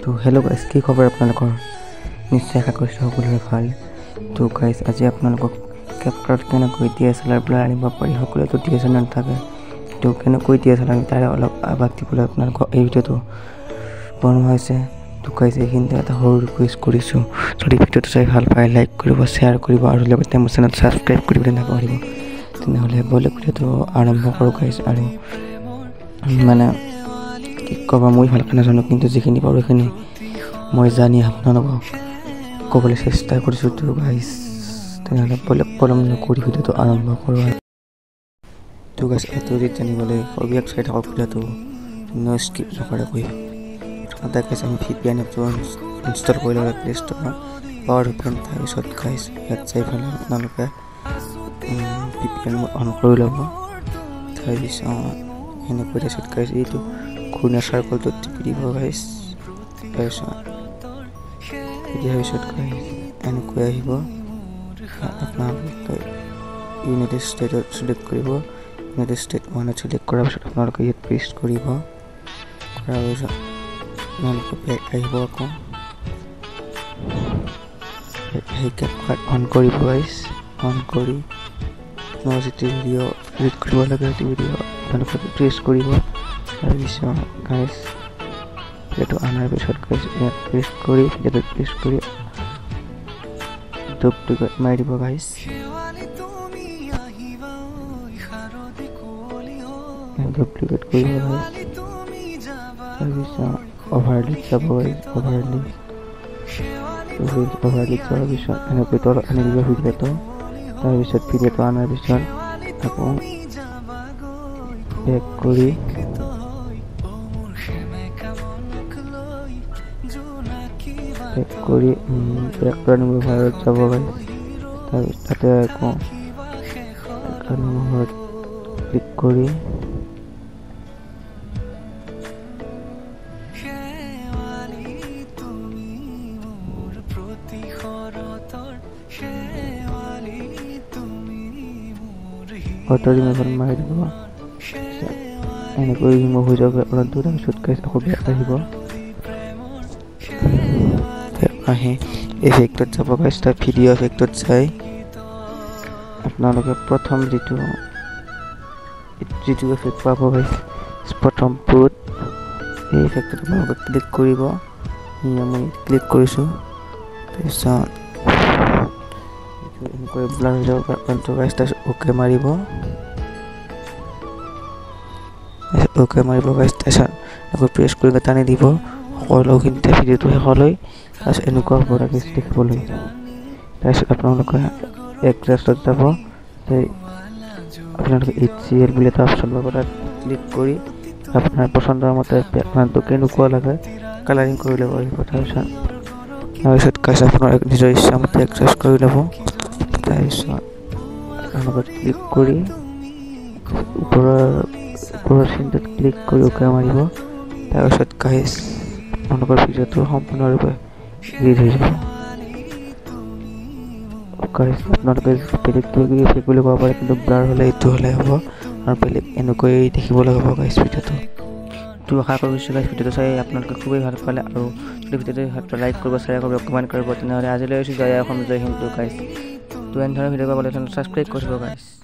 তো hello' guys, কি খবৰ আপোনালোকৰ? নিশ্চয় আশা কৰিছোঁ সকলোৰে ভাল। তো গাইজ, আজি আপোনালোকক কেপকাৰ্ট কেনেকৈ DSLR ব্লাৰ আনিব পাৰি, সকলোৱেতো DSLR নাথাকে, তো কেনেকৈ DSLR আনি তাৰে অলপ আভাস দিবলৈ আপোনালোকক এই ভিডিঅ'টো বনোৱা হৈছে। তো গাইজ, এইখিনিতে এটা সৰু ৰিকুৱেষ্ট কৰিছোঁ, যদি ভিডিঅ'টো চাই ভাল পায় লাইক কৰিব, শ্বেয়াৰ কৰিব আৰু লগতে মোৰ চেনেল ছাবস্ক্ৰাইব কৰিবলৈ নাপাহৰিব। তেনেহ'লে ব'লে ভিডিঅ'টো আৰম্ভ কৰোঁ গাইজ। আৰু মানে কি ক'ব, মই ভালকৈ নাজানো, কিন্তু যিখিনি পাৰোঁ সেইখিনি মই জানি আপোনালোকক ক'বলৈ চেষ্টা কৰিছোঁ। তো গাইজ, তেনেহ'লে পলম নকৰি ভিডিঅ'টো আৰম্ভ কৰোঁ। তো গাইজ, এইটো জানিবলৈ সবিয়াক চাই থাকক ভিডিঅ'টো, স্কিপ নকৰাকৈ। প্ৰথমতে গাইজ, আমি VPN এপটো ইনষ্টল কৰি ল'লে প্লে ষ্ট'ৰত পাৱাৰ VPN। তাৰপিছত গাইজ, ইয়াত চাই পেলাই আপোনালোকে VPN অন কৰি ল'ব। তাৰপিছত এনেকৈ তাৰপিছত গাইজ এইটো ঘূৰ্ণীয়া চাৰ্কলটো টিপি দিব গাইজ। তাৰপিছত গাইজ এনেকৈ আহিব, আপোনালোকে ইউনাইটেড ষ্টেটত চিলেক্ট কৰিব। ইউনাইটেড ষ্টেট 1 চিলেক্ট কৰাৰ পিছত আপোনালোকে ইয়াত পেষ্ট কৰিব। কৰাৰ পিছত আপোনালোকে বেক আহিব, আকৌ সেই কেপকাৰ্ট অন কৰিব গাইজ। অন কৰি আপোনাৰ যিটো ভিডিঅ' এডিট কৰিব লাগে সেইটো ভিডিঅ' আপোনালোকে প্ৰেছ কৰিব। তাৰপিছত গাইজ ভিডিঅ'টো অনাৰ পিছত গাইজ ইয়াত প্ৰেছ কৰি ভিডিঅ'টো প্ৰেছ কৰি ডুপ্লিকেট মাৰি দিব গাইজ। ডুপ্লিকেট কৰিব গাইজ। তাৰপিছত অভাৰলিক যাব গাইজ। অভাৰলিক যোৱাৰ পিছত এনেকৈ তলত আনি দিব ভিডিঅ'টো। তাৰপিছত ভিডিঅ'টো অনাৰ পিছত আকৌ বেক কৰি আনিব ঘৰত যাব গাইজ। তাৰপিছত তাতে আকৌ ঘৰত ক্লিক কৰি অটো ৰিমুভত মাৰি দিব। এনেকৈ ৰিমুভ হৈ যাব অলপ দূৰ। তাৰপিছত গাইজ আকৌ বেক আহিব, আহি এফেক্টত যাব গাইজ। তাৰ ভিডিঅ' এফেক্টত যাই আপোনালোকে প্ৰথম যিটো এফেক্ট পাব গাইজ, প্ৰথম পুট, এই এফেক্টত আপোনালোকে ক্লিক কৰিব। মই ক্লিক কৰিছোঁ। তাৰপিছত এনেকৈ ব্লাৰ হৈ যাব গাইজ। তাৰপিছত অ'কে মাৰিব। গাইজ। তাৰপিছত এনেকৈ প্ৰেছ কৰি টানি দিব সকলোখিনিতে ভিডিঅ'টো শেষলৈ। তাৰপিছত এনেকুৱা হ'ব গাইজ দেখিবলৈ। তাৰপিছত আপোনালোকে এডজাষ্টত যাব, আপোনালোকে HCL বুলি এটা অপশ্যন পাব, তাত ক্লিক কৰি আপোনাৰ পচন্দৰ মতে বেকগ্ৰাউণ্ডটো কেনেকুৱা লাগে কালাৰিং কৰি ল'ব লাগিব। তাৰপিছত গাইজ আপোনাৰ নিজৰ ইচ্ছামতে এডজাষ্ট কৰি ল'ব। তাৰপিছত আপোনালোকে ক্লিক কৰি ওপৰৰ চিনটোত ক্লিক কৰি অ'কে মাৰিব। তাৰপিছত গাইজ আপোনালোকৰ ভিডিঅ'টো সম্পূৰ্ণৰূপে এডিট হৈ যাব গাইজ। আপোনালোকে বেলেগ ইফেক্ট বুলি ক'ব পাৰে, কিন্তু ব্লাৰ হ'লে এইটো হ'লে হ'ব, আৰু বেলেগ এনেকৈ দেখিবলৈ হ'ব গাইজ ভিডিঅ'টো। তো আশা কৰিছোঁ গাইজ ভিডিঅ'টো চাই আপোনালোকে খুবেই ভাল পালে, আৰু যদি ভিডিঅ'টো ভাল পালে লাইক কৰিব, শ্বেয়াৰ কৰিব, কমেণ্ট কৰিব। তেনেহ'লে আজিলৈ জয় অসম, জয় হিন্দ গাইজ। তো এনেধৰণৰ ভিডিঅ' পাবলৈ ছাবস্ক্ৰাইব কৰিব গাইজ।